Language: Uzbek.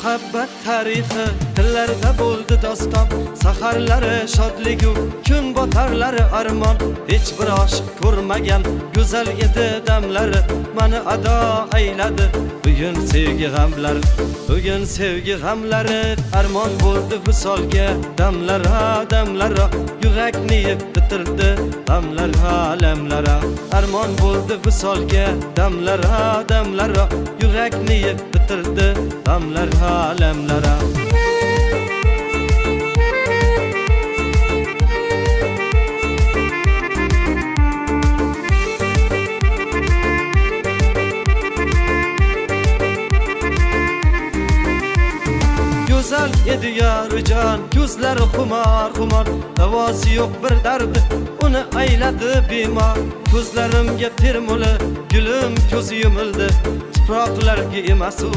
muhabbat tarifi tillarda bo'ldi doston, saharlari shodligu kun botarlari armon. Hech bir oshiq ko'rmagan go'zal edi damlari, meni ado ayladi bugun sevgi g'amlari. Bugun sevgi g'amlari armon bo'ldi visolga, damlara damlara yurakni yeb bitirdi damlara lamlara. Armon bo'ldi visolga, damlara damlara yurakni yeb bitirdi damlara lamlara. Güzel edi yarıcan, gözleri xumar xumar, davosi yo'q bir dardi, uni ayladi bemor. Ko'zlarimga termuli, gulim ko'zi yumildi, tuproqlarga emas u